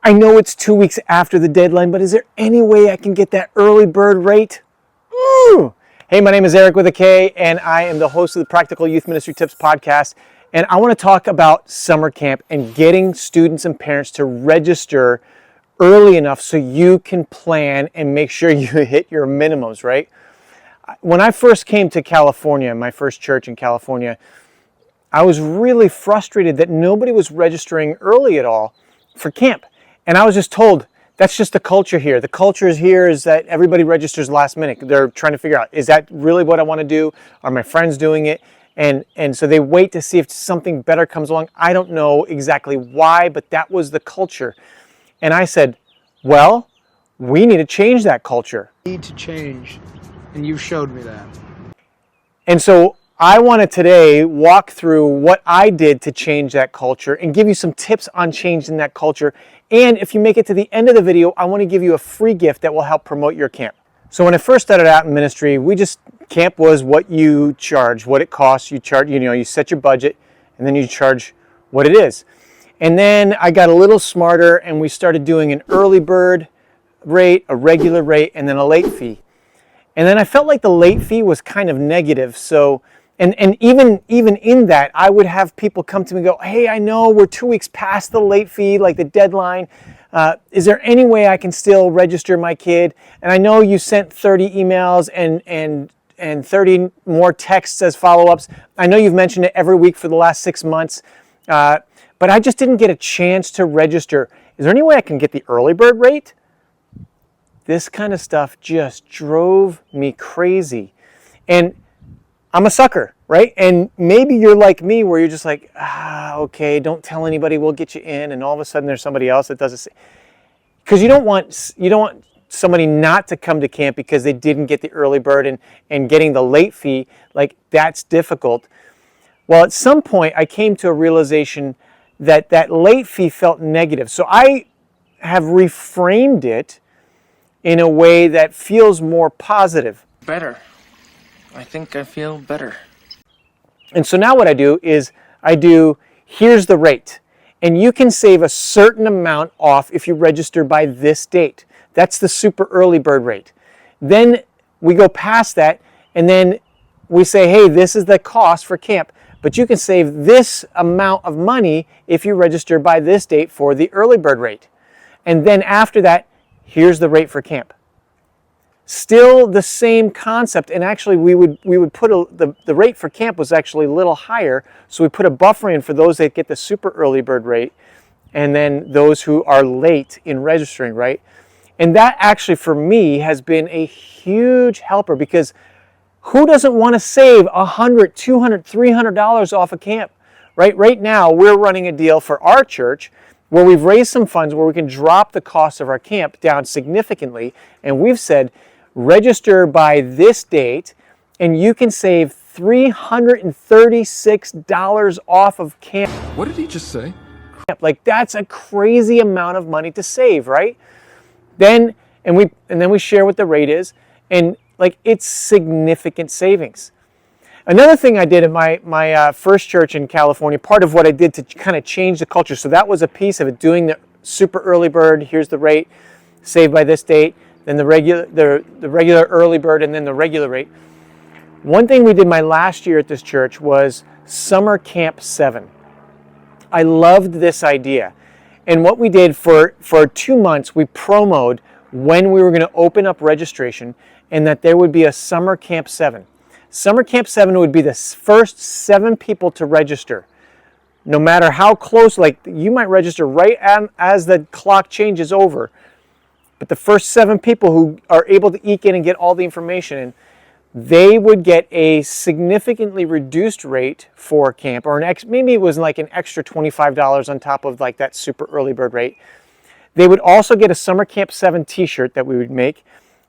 I know it's 2 weeks after the deadline, but is there any way I can get that early bird rate? Ooh. Hey, my name is Eric with a K, and I am the host of the Practical Youth Ministry Tips podcast. And I want to talk about summer camp and getting students and parents to register early enough so you can plan and make sure you hit your minimums, right? When I first came to California, my first church in California, I was really frustrated that nobody was registering early at all for camp. And I was just told, that's just the culture here. The culture here is that everybody registers last minute. They're trying to figure out, is that really what I want to do? Are my friends doing it? And so they wait to see if something better comes along. I don't know exactly why, but that was the culture. And I said, well, we need to change that culture. Need to change, and you showed me that. And so I want to today walk through what I did to change that culture and give you some tips on changing that culture. And if you make it to the end of the video, I want to give you a free gift that will help promote your camp. So when I first started out in ministry, camp was what you charge, what it costs. You charge, you set your budget and then you charge what it is. And then I got a little smarter and we started doing an early bird rate, a regular rate, and then a late fee. And then I felt like the late fee was kind of negative. So, and even in that, I would have people come to me and go, hey, I know we're 2 weeks past the late fee, like the deadline. Is there any way I can still register my kid? And I know you sent 30 emails and 30 more texts as follow-ups. I know you've mentioned it every week for the last 6 months, but I just didn't get a chance to register. Is there any way I can get the early bird rate? This kind of stuff just drove me crazy. And I'm a sucker, right? And maybe you're like me where you're just like, okay, don't tell anybody, we'll get you in. And all of a sudden there's somebody else that does it. Because you don't want somebody not to come to camp because they didn't get the early bird and getting the late fee, like that's difficult. Well, at some point I came to a realization that that late fee felt negative. So I have reframed it in a way that feels more positive. Better. I think I feel better. And so now what I do is here's the rate. And you can save a certain amount off if you register by this date. That's the super early bird rate. Then we go past that and then we say, hey, this is the cost for camp. But you can save this amount of money if you register by this date for the early bird rate. And then after that, here's the rate for camp. Still the same concept, and actually we would put the rate for camp was actually a little higher, so we put a buffer in for those that get the super early bird rate, and then those who are late in registering, right? And that actually for me has been a huge helper because who doesn't want to save $100, $200, $300 off a camp, right? Right now we're running a deal for our church where we've raised some funds where we can drop the cost of our camp down significantly, and we've said, register by this date, and you can save $336 off of camp. What did he just say? Like that's a crazy amount of money to save, right? Then we share what the rate is, and like it's significant savings. Another thing I did at my first church in California, part of what I did to kind of change the culture, so that was a piece of it, doing the super early bird, here's the rate, save by this date, then the regular early bird, and then the regular rate. One thing we did my last year at this church was Summer Camp 7. I loved this idea. And what we did for 2 months, we promoted when we were going to open up registration and that there would be a Summer Camp 7. Summer Camp 7 would be the first 7 people to register. No matter how close, like you might register right as the clock changes over. But the first 7 people who are able to eke in and get all the information in, they would get a significantly reduced rate for camp, or maybe it was like an extra $25 on top of like that super early bird rate. They would also get a Summer Camp 7 t-shirt that we would make.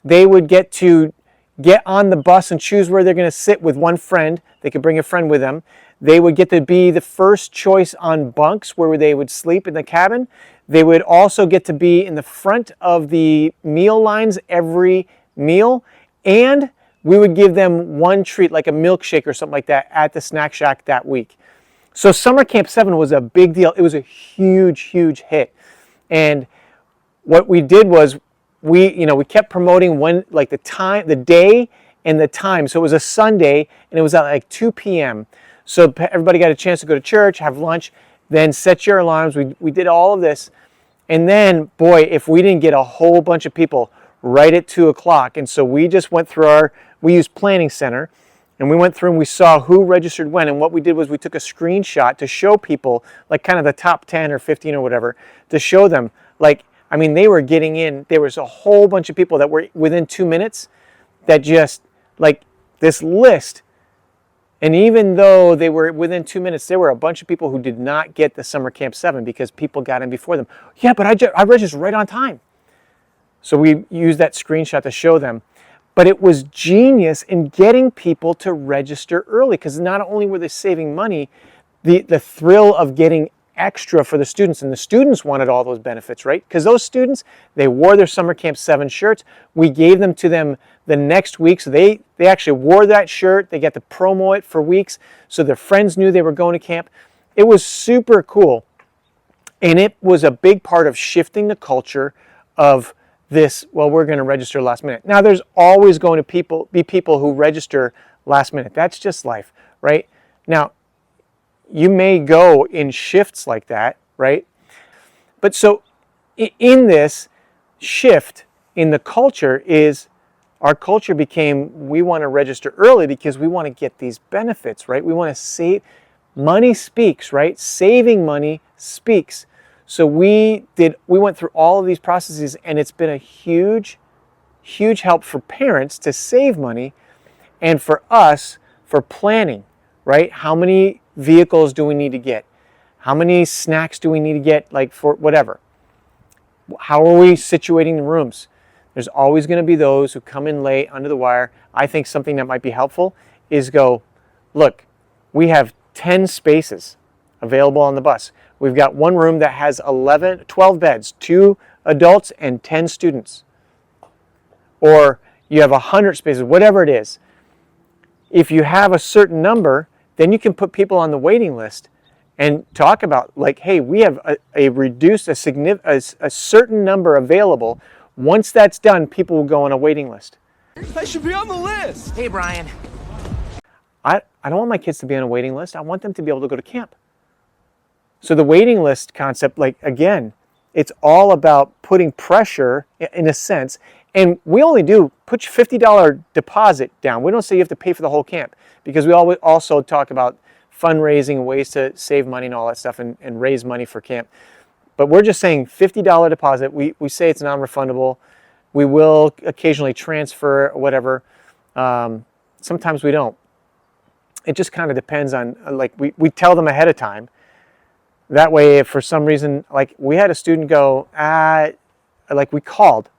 They would get to get on the bus and choose where they're going to sit with one friend. They could bring a friend with them. They would get to be the first choice on bunks where they would sleep in the cabin. They would also get to be in the front of the meal lines every meal, and we would give them one treat, like a milkshake or something like that, at the snack shack that week. So Summer Camp 7 was a big deal. It was a huge, huge hit. And what we did was we kept promoting when, like, the time, the day and the time. So it was a Sunday and it was at like 2 p.m. So everybody got a chance to go to church, have lunch, then set your alarms. We did all of this. And then, boy, if we didn't get a whole bunch of people right at 2 o'clock. And so we just went through we used Planning Center, and we went through and we saw who registered when. And what we did was we took a screenshot to show people, like kind of the top 10 or 15 or whatever, to show them, like, I mean, they were getting in. There was a whole bunch of people that were within 2 minutes that just, like, this list. And even though they were within 2 minutes, there were a bunch of people who did not get the Summer Camp 7 because people got in before them. Yeah, but I registered right on time. So we used that screenshot to show them. But it was genius in getting people to register early, because not only were they saving money, the thrill of getting extra for the students, and the students wanted all those benefits, right? Because those students, they wore their Summer Camp 7 shirts. We gave them to them the next week, so they actually wore that shirt. They got to promo it for weeks, so their friends knew they were going to camp. It was super cool, and it was a big part of shifting the culture of this, well, we're going to register last minute. Now, there's always going to be people who register last minute. That's just life, right? Now, you may go in shifts like that, right? But so in this shift in the culture is, our culture became, we want to register early because we want to get these benefits, right? We want to save. Money speaks, right? Saving money speaks. So we went through all of these processes, and it's been a huge, huge help for parents to save money, and for us for planning, right? How many vehicles do we need to get? How many snacks do we need to get, like, for whatever? How are we situating the rooms? There's always going to be those who come in late, under the wire. I think something that might be helpful is go, look, we have 10 spaces available on the bus. We've got one room that has 12 beds, 2 adults and 10 students. Or you have 100 spaces, whatever it is. If you have a certain number, then you can put people on the waiting list and talk about, like, hey, we have a certain number available. Once that's done, people will go on a waiting list. I should be on the list. Hey, Brian. I don't want my kids to be on a waiting list. I want them to be able to go to camp. So the waiting list concept, like, again, it's all about putting pressure, in a sense. And we only do put your $50 deposit down. We don't say you have to pay for the whole camp, because we always also talk about fundraising and ways to save money and all that stuff, and raise money for camp. But we're just saying $50 deposit. We say it's non-refundable. We will occasionally transfer or whatever. Sometimes we don't. It just kind of depends on, like, we tell them ahead of time. That way, if for some reason, like, we had a student go, like, we called,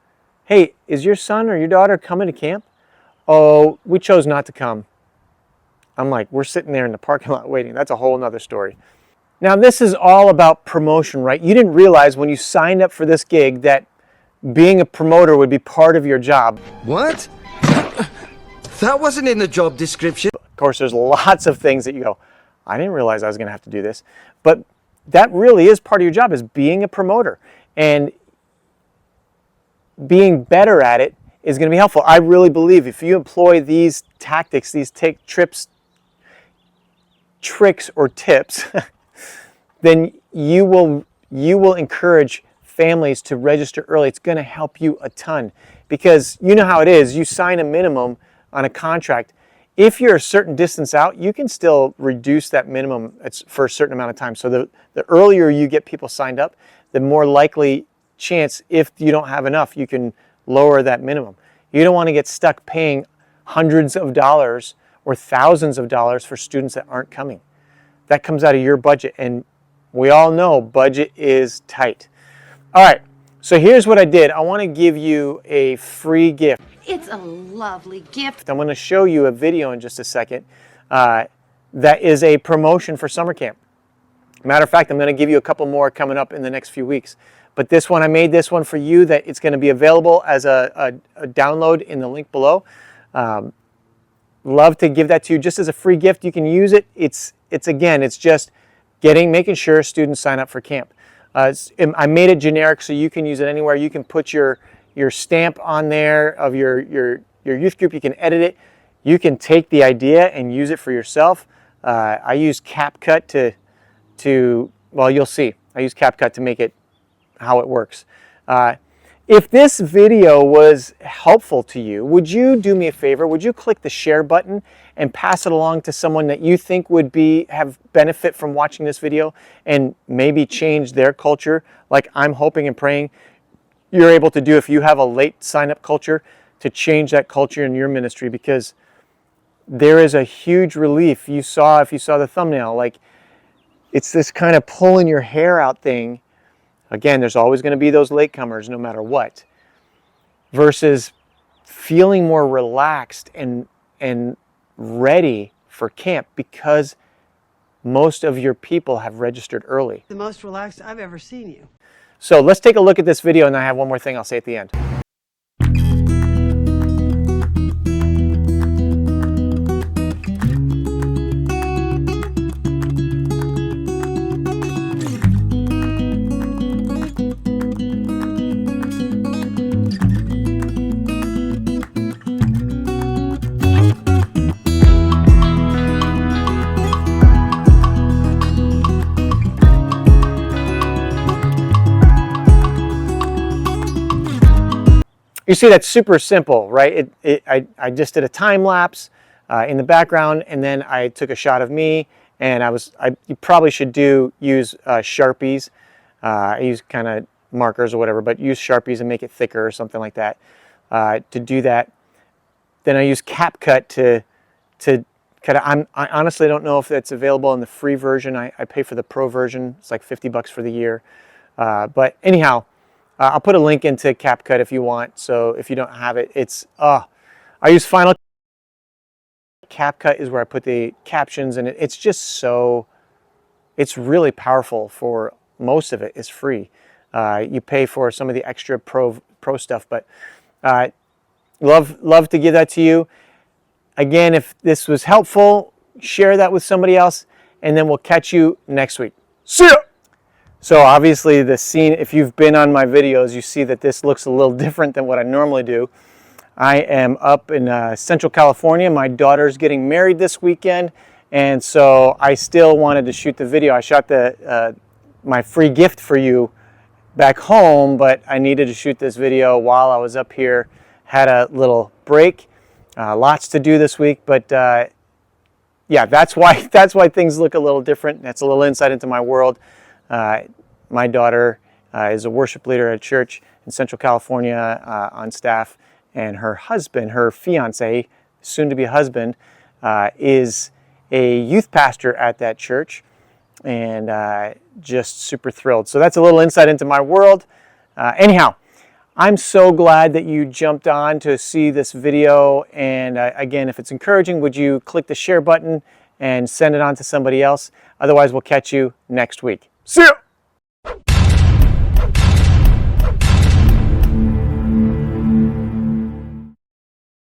hey, is your son or your daughter coming to camp? Oh, we chose not to come. I'm like, we're sitting there in the parking lot waiting. That's a whole nother story. Now, this is all about promotion, right? You didn't realize when you signed up for this gig that being a promoter would be part of your job. What? That wasn't in the job description. Of course, there's lots of things that you go, I didn't realize I was going to have to do this. But that really is part of your job, is being a promoter. And being better at it is going to be helpful. I really believe if you employ these tactics, these tricks or tips, then you will encourage families to register early. It's going to help you a ton, because you know how it is. You sign a minimum on a contract. If you're a certain distance out, you can still reduce that minimum for a certain amount of time. So the earlier you get people signed up, the more likely chance, if you don't have enough, you can lower that minimum. You don't want to get stuck paying hundreds of dollars or thousands of dollars for students that aren't coming. That comes out of your budget, and we all know budget is tight. All right, so here's what I did. I want to give you a free gift. It's a lovely gift. I'm going to show you a video in just a second that is a promotion for summer camp. Matter of fact, I'm going to give you a couple more coming up in the next few weeks. But this one, I made this one for you, that it's going to be available as a download in the link below. Love to give that to you just as a free gift. You can use it. It's just making sure students sign up for camp. I made it generic so you can use it anywhere. You can put your stamp on there of your youth group. You can edit it. You can take the idea and use it for yourself. I use CapCut well, you'll see. I use CapCut to make it how it works. If this video was helpful to you, would you do me a favor? Would you click the share button and pass it along to someone that you think would have benefit from watching this video and maybe change their culture, like I'm hoping and praying you're able to do if you have a late sign-up culture, to change that culture in your ministry, because there is a huge relief. If you saw the thumbnail, like, it's this kind of pulling your hair out thing. Again, there's always going to be those latecomers no matter what, versus feeling more relaxed and ready for camp because most of your people have registered early. The most relaxed I've ever seen you. So let's take a look at this video, and I have one more thing I'll say at the end. You see, that's super simple, right? I just did a time lapse in the background, and then I took a shot of me, and you probably should use Sharpies. I use kind of markers or whatever, but use Sharpies and make it thicker or something like that to do that. Then I use CapCut to kind of, I honestly don't know if that's available in the free version. I pay for the pro version. It's like $50 for the year. But anyhow, I'll put a link into CapCut if you want. So if you don't have it, I use Final. CapCut is where I put the captions, and it's just it's really powerful. For most of it is free. You pay for some of the extra pro stuff, but love to give that to you. Again, if this was helpful, share that with somebody else, and then we'll catch you next week. See ya! So obviously the scene, if you've been on my videos, you see that this looks a little different than what I normally do. I am up in Central California. My daughter's getting married this weekend, and so I still wanted to shoot the video. I shot my free gift for you back home, but I needed to shoot this video while I was up here. Had a little break. Lots to do this week, but yeah, that's why things look a little different. That's a little insight into my world. My daughter is a worship leader at a church in Central California on staff, and her husband, her fiance, soon-to-be husband, is a youth pastor at that church, and just super thrilled. So that's a little insight into my world. Anyhow, I'm so glad that you jumped on to see this video, and again, if it's encouraging, would you click the share button and send it on to somebody else? Otherwise, we'll catch you next week. See ya!